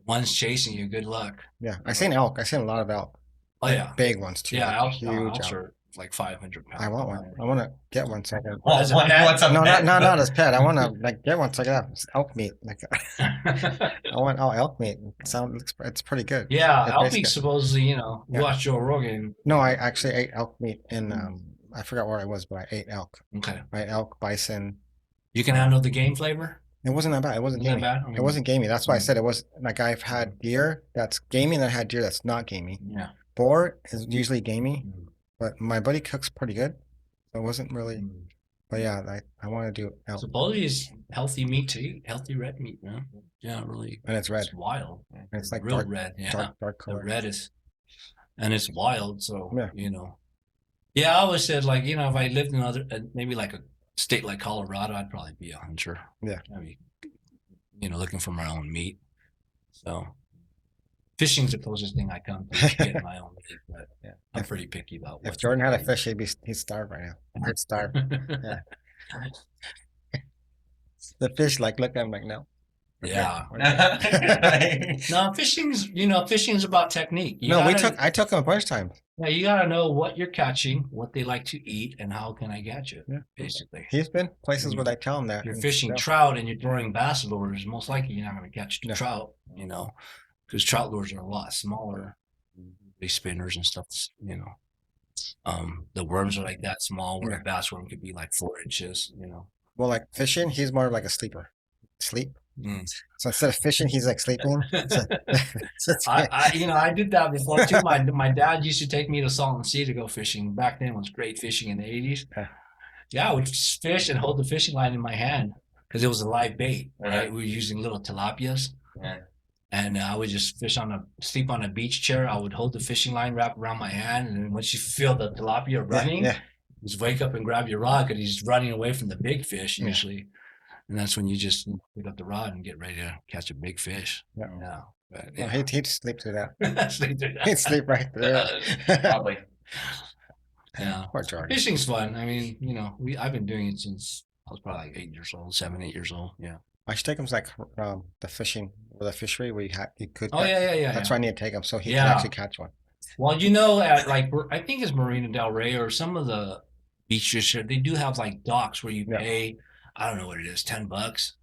one's chasing you, good luck. Yeah. I seen elk. I seen a lot of elk. Oh yeah, Big ones too. yeah. like Elk, huge elks elk. are like 500 pounds. I want one. I want to get one so I can. As a What- pet? what's up, No, man? not as pet. I want to like get one so I can have elk meat. Like I want elk meat. It's pretty good. Yeah, It elk tastes meat good. supposedly, you Yeah. watch Joe Rogan. No, I actually ate elk meat in I forgot where I was, but I ate elk. Okay. I ate elk, bison. You can handle the game flavor? It wasn't that bad. It wasn't Isn't that gamey. bad? It wasn't gamey. That's why I Mm. said it was like I've had deer that's gamey and I had deer that's not gamey. Yeah. Boar is usually gamey, Mm. but my buddy cooks pretty good. So it wasn't really. Mm. But yeah, I want to do elk, Supposedly it's healthy meat to eat, healthy red meat, man. Yeah, really. and it's red. It's wild. And it's like real dark, red. Yeah. dark The color. red is, and it's wild. So, Yeah. Yeah, I always said, like, if I lived in maybe like a state like Colorado, I'd probably be a hunter. Yeah. I mean, looking for my own meat. So, fishing's the closest thing I come to getting my own meat, but Yeah. I'm pretty picky about If what Jordan had a fish, he'd starve right now. He'd starve. Yeah. The fish like look at him like no. Yeah. Right. No, fishing's about technique. I took him a bunch of times. Yeah, you gotta know what you're catching, what they like to eat, and how can I catch it, Yeah. basically. He's been places where they tell him that. If you're and fishing stuff. trout and you're throwing bass lures, most likely you're not going to catch the No. trout, because trout lures are a lot smaller. They spinners and stuff, the worms are like that small, where Yeah. a bass worm could be like 4 inches, Well, like fishing, he's more like a sleeper. Sleep. Mm. So instead of fishing, he's like sleeping. So it's I did that before too. My dad used to take me to Salton Sea to go fishing. Back then it was great fishing in the 80s. Yeah. Yeah, I would fish and hold the fishing line in my hand because it was a live bait, right? Right. We were using little tilapias. Yeah. And I would just sleep on a beach chair. I would hold the fishing line wrapped around my hand. And then once you feel the tilapia running, Yeah. just wake up and grab your rod because he's running away from the big fish Yeah. usually. And that's when you just pick up the rod and get ready to catch a big fish. Yeah. But, Well, he'd sleep through that. Sleep through that. He'd sleep right through it. Probably. Yeah. Poor Jordan. Fishing's fun. I mean, I've been doing it since I was probably like 8 years old, 7, 8 years old. Yeah. I should take him to like the fishing or the fishery where you could. Oh catch- yeah. That's why I need to take him so he Yeah. can actually catch one. Well, at I think it's Marina Del Rey or some of the beaches here, they do have like docks where you Yeah. pay, I don't know what it is, $10,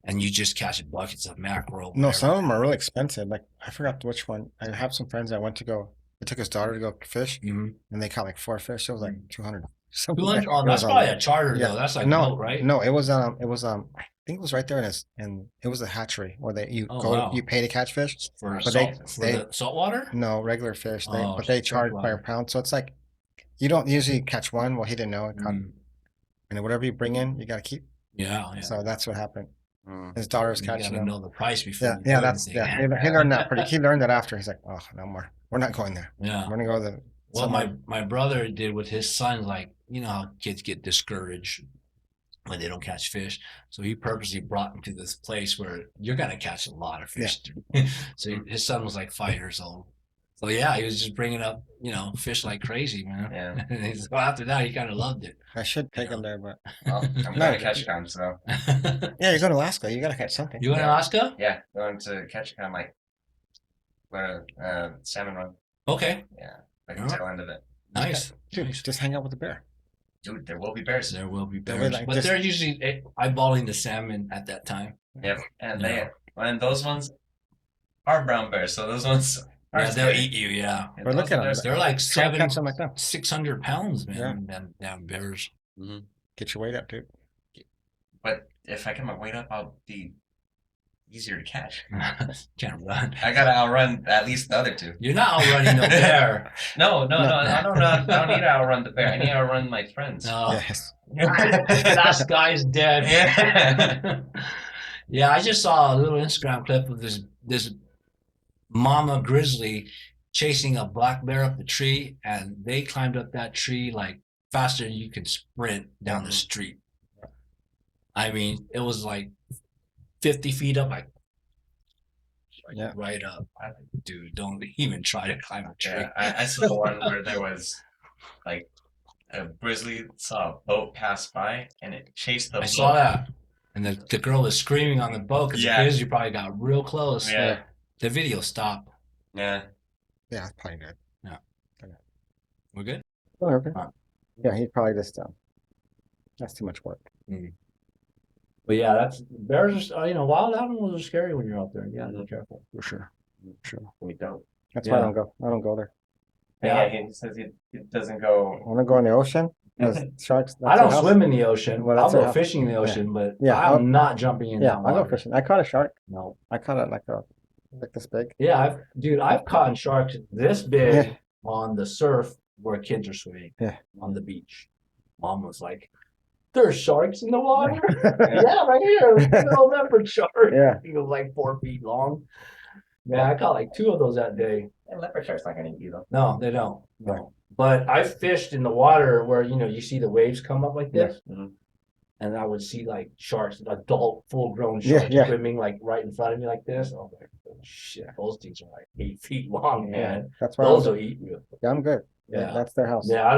and you just catch buckets of mackerel. No, whatever. some of them are really expensive. Like I forgot which one. I have some friends that went to go. They took his daughter to go fish, Mhm. and they caught like 4 fish. It was like 200. 200. Oh, that's probably a charter Yeah. though. That's like no, boat, right? No, it was I think it was right there in it was a hatchery where Oh, wow. you pay to catch fish. For But they- the saltwater. No, regular fish. Oh, But they so charge by a wow. pound. So it's like you don't usually catch one. Well, he didn't know it. Mm. And whatever you bring in, you got to keep. Yeah. So that's what happened. Mm. His daughter was You catching gotta them. know the price before. Yeah, you yeah, do that's anything. yeah. He learned that he learned that after. He's like, oh, no more. We're not going there. Yeah. We're gonna go to the. Well, somewhere- my brother did with his son, like, how kids get discouraged when they don't catch fish. So he purposely brought him to this place where you're going to catch a lot of fish. So his son was like 5 years old. So yeah, he was just bringing up, fish like crazy, man. Yeah. And so after that, he kind of loved it. I should take him there, but Well, I'm going to Ketchikan, so yeah, you're going to Alaska. You got to catch something. You in Alaska? yeah, going to Ketchikan like where salmon run. Okay, Yeah, like the Alright. tail end of it. nice. Dude, Nice. just hang out with the bear. Dude, there will be bears. There will be They'll be bears, like but just- they're usually eyeballing the salmon at that time. Yep, and Yeah. those ones are brown bears, so those ones are Yeah, they'll scary. eat you. Yeah, And But look those at ones them. are they're like Try and catch them like that. 600 pounds, man. Yeah. Them damn bears. Get your weight up, dude. But if I get my weight up, I'll be easier to catch. Can't run. I gotta outrun at least the other two. You're not outrunning no bear. No, I don't need to outrun the bear. I need to outrun my friends. No, Yes. that guy's dead. Yeah. Yeah, I just saw a little Instagram clip of this mama grizzly chasing a black bear up the tree, and they climbed up that tree like faster than you can sprint down the street. I mean, it was like 50 feet up, like Yeah. right up. I like, dude, don't even try to climb a tree. Yeah, I saw one where there was like a grizzly saw a boat pass by and it chased the boat. I saw that. And the girl was screaming on the boat because Yeah. the grizzly probably got real close. Yeah. The video stopped. Yeah. Yeah, it's probably good. We're good? Oh, okay. Huh. Yeah, he probably just that's too much work. But yeah, that's bears. Wild animals are scary when you're out there. You gotta be careful. For sure. For sure. We don't. That's why I Yeah. don't go. I don't go there. Yeah, he says he doesn't go. I want to go in the ocean. Because sharks. I don't swim in the ocean. Well, I'll that's our go house. fishing in the ocean, but Yeah, I'm not jumping in Yeah, that I'll water. go fishing. I caught a shark. No. I caught it like this big. Yeah, I've caught sharks this big Yeah. on the surf where kids are swimming. Yeah. On the beach. Mom was like, "There's sharks in the water." Yeah, right here. Little leopard shark. Yeah. He was like 4 feet long. Yeah, I caught like 2 of those that day. And leopard shark's not gonna eat you though. No, they don't. Right. No. But I fished in the water where you see the waves come up like this, and I would see like sharks, adult, full-grown Yeah, sharks yeah. swimming like right in front of me like this. I was like, oh, shit, those things are like 8 feet long, man. That's why Those will eat you. I'm good. Yeah. That's their house. Yeah, I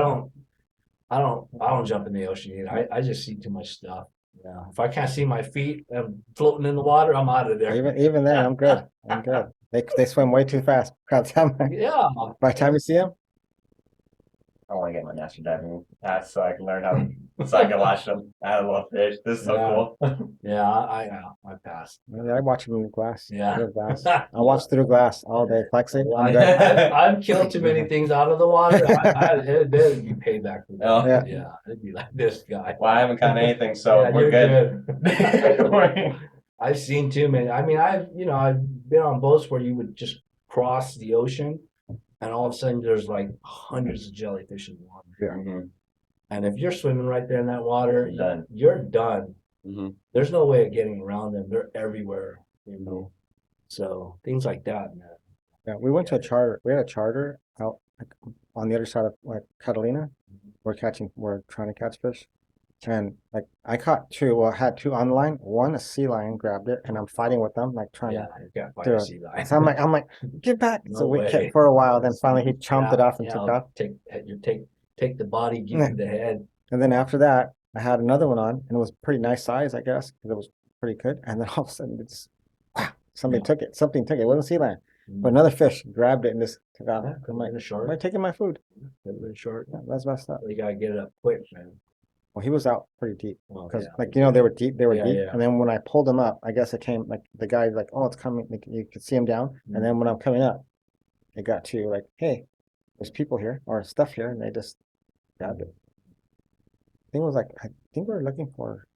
don't jump in the ocean either. I just see too much stuff. Yeah, if I can't see my feet floating in the water, I'm out of there. Even then, I'm good. I'm good. They swim way too fast. By Yeah, the time you see them, I want to get my master diving pass so I can learn how so I can watch them. I love fish. This is so cool. yeah, I passed. I watch them in the glass. Yeah. Through glass. I watch through glass all day. Flexing. I'm good. I've killed too many things out of the water. It'd be payback for that. Oh. Yeah. Yeah, it'd be like this guy. Well, I haven't caught anything, so Yeah, we're you're good. I've seen too many. I mean, I've been on boats where you would just cross the ocean, and all of a sudden there's like hundreds of jellyfish in the water. Mhm. And if you're swimming right there in that water, You're done. You're done. Mhm. There's no way of getting around them. They're everywhere. So things like that, man. Yeah, we went to a charter. We had a charter out on the other side of like Catalina. We're trying to catch fish, and like I caught 2. Well, I had 2 on the line. One, a sea lion grabbed it, and I'm fighting with them, like trying Yeah, to. you can't fight do a it. sea lion. So I'm like, get back. No So we way. kept for a while. Then finally he chomped it off and took off. Take the body, give you the head. And then after that, I had another one on, and it was pretty nice size, I guess, because it was pretty good. And then all of a sudden, it just something took it. Something took it. It wasn't sea lion, but another fish grabbed it and just took off. Yeah, I'm like, a am short. I taking my food? Short. Yeah, that's messed up. You gotta get it up quick, man. Well, he was out pretty deep Well, because, yeah. like, they were deep. They were Yeah, deep. yeah. And then when I pulled him up, I guess it came like the guy like, oh, it's coming. Like, you could see him down. Mhm. And then when I'm coming up, it got to like, hey, there's people here or stuff here, and they just grabbed it. I think we were looking for.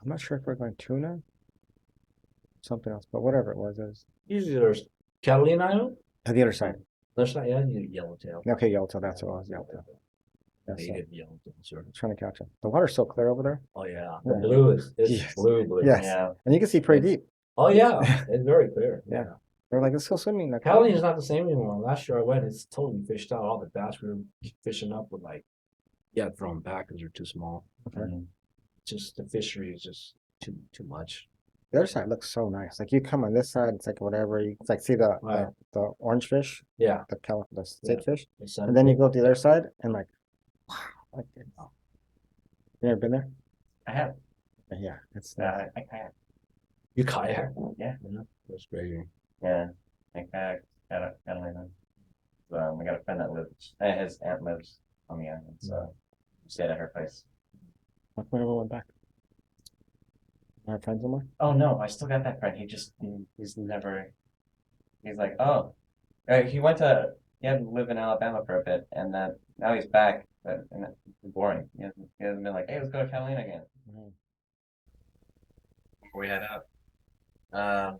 I'm not sure if we're going tuna, something else, but whatever it was Usually there's Catalina Island. to the other side. There's not, yeah, you yellowtail. Okay, yellowtail. That's what it was. Yellowtail. Yeah, That's you it. get yellowtail, sure. Trying to catch them. The water's so clear over there, Oh yeah, the Yeah. blue it's Yes. blue. Yes. Yeah. and you can see pretty deep. Oh yeah, it's very clear. Yeah. They're like, let's go swimming. Like, Catalina's not the same anymore. Last year I went, it's totally fished out. All the bass we were fishing up with throw them back because they're too small. Okay. Just the fishery is just too much. The other side looks so nice. Like you come on this side, it's like whatever. You it's like see Right. the orange fish, Yeah. the state fish, It's and then you go to the other side and like, wow, like you ever been there? I have. Yeah, it's I kayak. you kayak. Yeah. That's crazy. Yeah. I kayak. gotta leave him. I got a friend that lives. His aunt lives on the island, so we stayed at her place. What when we went back? Our friends anymore? Oh no, I still got that friend. He's never. He's like, oh, he went to he had to live in Alabama for a bit, and then now he's back, but and it's boring. He hasn't been like, hey, let's go to Catalina again. Mhm. Before we head out,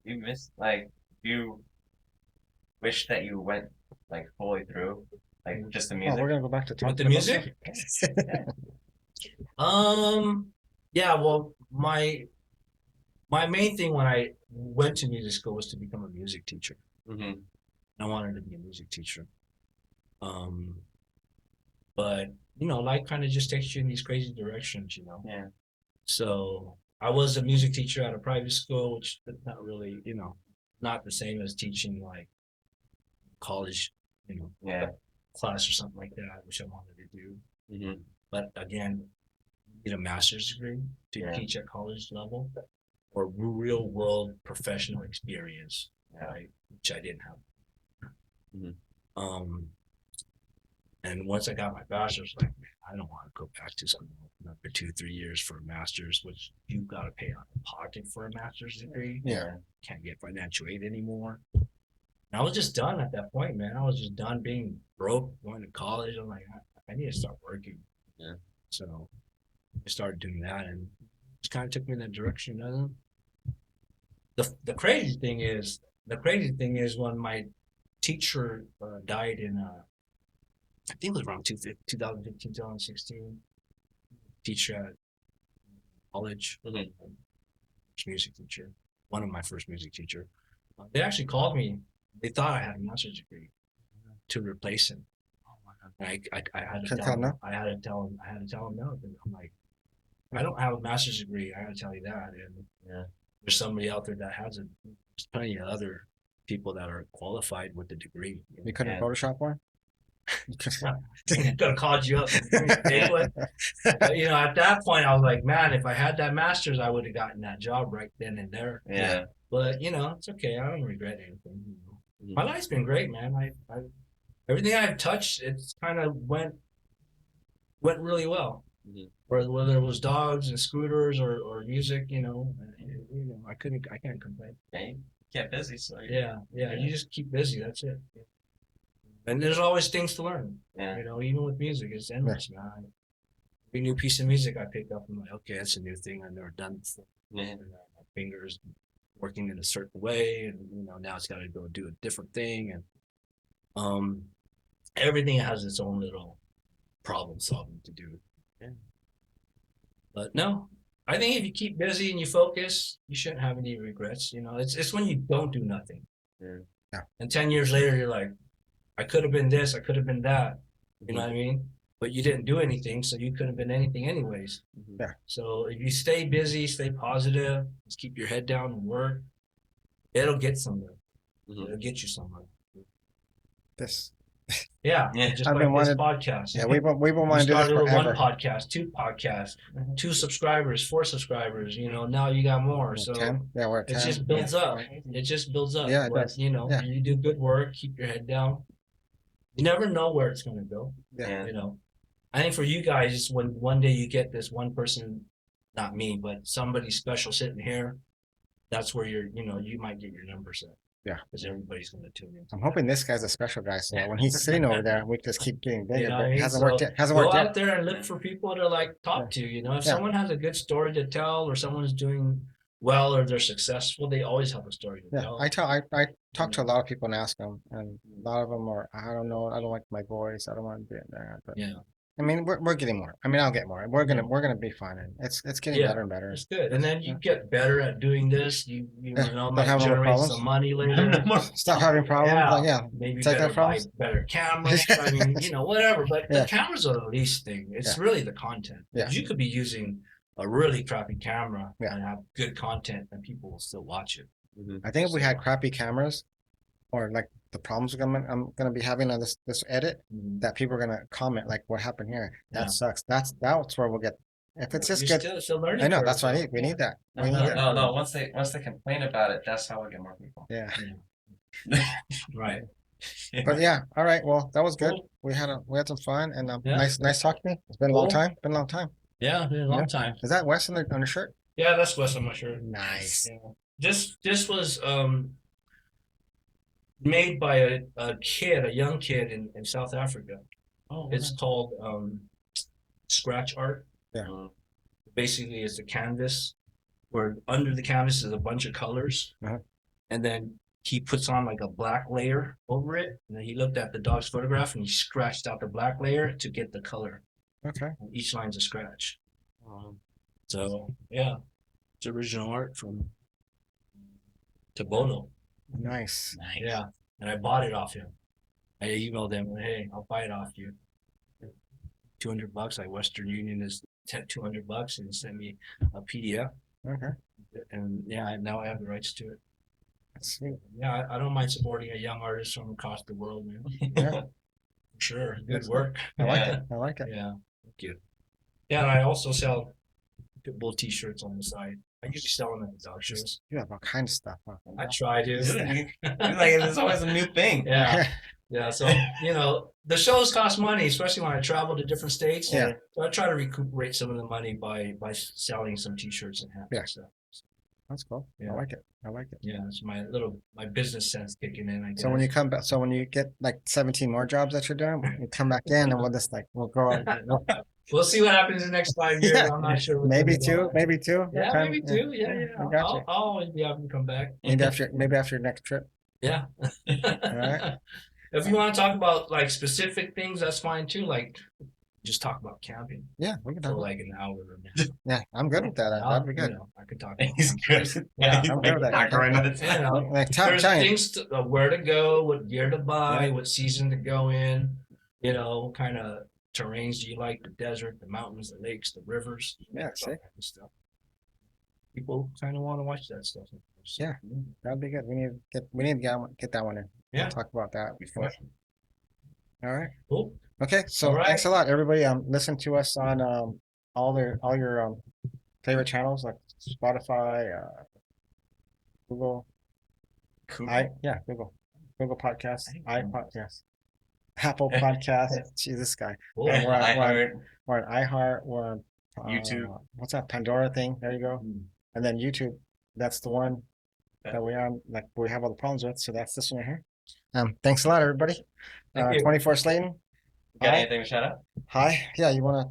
you missed you wish that you went like fully through, like just the Oh, music. we're gonna go back to With the about music? stuff. Yeah, well, my main thing when I went to music school was to become a music teacher. Mm-hmm. I wanted to be a music teacher. But life kind of just takes you in these crazy directions, Yeah. So I was a music teacher at a private school, which is not really, not the same as teaching like college, Yeah. class or something like that, which I wanted to do. Mm-hmm. But again, you need a master's degree to Yeah. teach at college level or real world professional experience, Yeah. right? Which I didn't have. Mm-hmm. And once I got my bachelor's, like, man, I don't want to go back to school another 2-3 years for a master's, which you got to pay out of pocket for a master's degree. Yeah. Can't get financial aid anymore. And I was just done at that point, man. I was just done being broke, going to college. I'm like, I need to start working. Yeah. So I started doing that, and it kind of took me in that direction. The crazy thing is when my teacher died in I think it was around 2015, 2016. Teacher at college, music teacher, one of my first music teacher. They actually called me. They thought I had a master's degree to replace him. And I had to tell him. I had to tell him no. I'm like, I don't have a master's degree. I got to tell you that. And there's somebody out there that has it. There's plenty of other people that are qualified with the degree. You couldn't Photoshop one? I'm gonna call you up. But, at that point, I was like, man, if I had that master's, I would have gotten that job right then and there. Yeah. But it's okay. I don't regret anything. My life's been great, man. I everything I've touched, it's kind of went really well. Whether it was dogs and scooters or music, I can't complain. Yeah, you get busy, so Yeah. You just keep busy. That's it. And there's always things to learn. Yeah. Even with music, it's endless, man. Every new piece of music I pick up, I'm like, okay, that's a new thing I've never done before. Yeah. And, my fingers working in a certain way, and now it's got to go do a different thing, and everything has its own little problem solving to do. Yeah. But no, I think if you keep busy and you focus, you shouldn't have any regrets. It's when you don't do nothing. Yeah. And 10 years later, you're like, I could have been this, I could have been that. You know what I mean? But you didn't do anything, so you couldn't have been anything anyways. Yeah. So if you stay busy, stay positive, just keep your head down and work, it'll get somewhere. It'll get you somewhere. This. Yeah. Just like this podcast. Yeah, we've been wanting to do this forever. forever. 1 podcast, 2 podcasts, 2 subscribers, 4 subscribers. Now you got more. So 10? Yeah, we're at 10. it just builds up. It just builds up. Yeah, it does. And you do good work, keep your head down. You never know where it's going to go. Yeah. I think for you guys, when one day you get this one person, not me, but somebody special sitting here, that's where you might get your number set. Yeah. Because everybody's going to tune in. I'm hoping this guy's a special guy, so when he's sitting over there, we just keep getting bigger. But it hasn't So worked yet. Hasn't worked go yet. out there and look for people to talk to. If someone has a good story to tell, or someone's doing well, or they're successful, they always have a story to tell. I talk to a lot of people and ask them, and a lot of them are, I don't know, I don't like my voice, I don't want to be in there. But I mean, we're getting more. I mean, I'll get more. We're gonna be fine, and it's getting better and better. It's good, and then you get better at doing this. You might have more generate problems. some money later. Stop having problems. Maybe Take better that buy from better cameras. I mean, whatever. But the cameras are the least thing. It's really the content. Yeah. You could be using a really crappy camera and have good content, and people will still watch it. I think if we had crappy cameras, or like the problems I'm gonna be having on this edit, that people are gonna comment like, "What happened here? That sucks." That's where we'll get. If it's just good, still learning. I know that's what I need. We need that. No. Once they complain about it, that's how we get more people. Yeah. Right. But yeah, all right. Well, that was good. Cool. We had some fun and Yeah. nice talking to you. It's been a long Cool. time. Been a long time. Yeah, been a long Yeah. time. Is that Wes on the shirt? Yeah, that's what's on my shirt. Nice. Yeah. This was made by a young kid in South Africa. Oh, It's called scratch art. Yeah. Basically, it's a canvas where under the canvas is a bunch of colors, Uh-huh. and then he puts on like a black layer over it. And then he looked at the dog's photograph and he scratched out the black layer to get the color. Okay. And each line's a scratch. So yeah, it's original art from Tabono. Nice. Yeah, and I bought it off him. I emailed him, hey, I'll buy it off you. $200, like Western Union is $200, and he sent me a PDF. Okay. And yeah, now I have the rights to it. That's sweet. Yeah, I don't mind supporting a young artist from across the world, man. Yeah. For sure, good That's work. I like it. I like it. Yeah, thank you. Yeah, and I also sell Pitbull t-shirts on the side. I usually sell them at the dog shows. You have all kinds of stuff. Huh? I try to. Like it's always a new thing. Yeah. Yeah, so the shows cost money, especially when I travel to different states. Yeah. So I try to recuperate some of the money by selling some t-shirts and hats. Yeah. And stuff. That's cool. Yeah. I like it. I like it. Yeah, it's my business sense kicking in, I guess. So when you come back, so when you get like 17 more jobs that you're doing, you come back in and we'll go on. We'll see what happens in the next 5 years. Yeah. I'm not sure. what's Maybe gonna go two, on. maybe two. Yeah, Time- maybe two. Yeah, I got you. I'll always be happy to come back. Maybe after your next trip. Yeah. right. If you want to talk about like specific things, that's fine too. Like just talk about camping Yeah, we can for talk. like an hour. Yeah, I'm good with that. That'd be good. I could talk. About He's camping. good. Yeah, He's I'm like good with that. knocking right on the You know, Like there's tell you. things where to go, what gear to buy, Yeah. what season to go in. What kind of terrains do you like? The desert, the mountains, the lakes, the rivers. Yeah, all see? that kind of stuff. People kind of want to watch that stuff. Yeah. That'd be good. We need to get that one in. Yeah. We'll talk about that before. All right. Cool. Okay. So All right. thanks a lot, everybody. Listen to us on all your favorite channels like Spotify, Google. Google Podcasts, iPodcasts, Apple Podcasts. Gee, this guy. Cool. And iHeart. we're on iHeart. We're on YouTube. What's that Pandora thing? There you go. Mm. And then YouTube. That's the one that we on. Like we have all the problems with. So that's this one right here. Thanks a lot, everybody. Thank you. You24 Slayton. got Hi. anything to shout out? Hi. Yeah, you wanna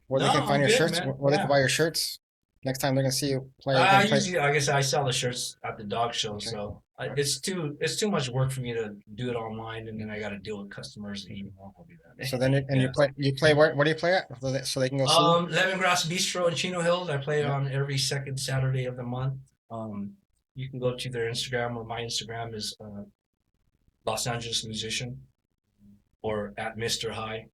where they No, can find I'm your good, shirts? man. Where they Yeah. can buy your shirts? Next time they're gonna see you play. Usually, like I said, I sell the shirts at the dog show, Okay. so it's too much work for me to do it online, and then I got to deal with customers and email. I'll do that. So then you play where do you play at? So they can go see. Lemongrass Bistro in Chino Hills. I play on every second Saturday of the month. You can go to their Instagram, or my Instagram is Los Angeles Musician, or at Mr. High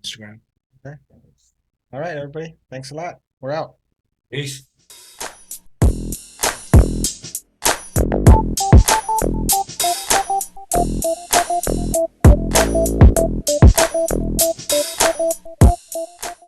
Instagram. All right, everybody. Thanks a lot. We're out. Peace.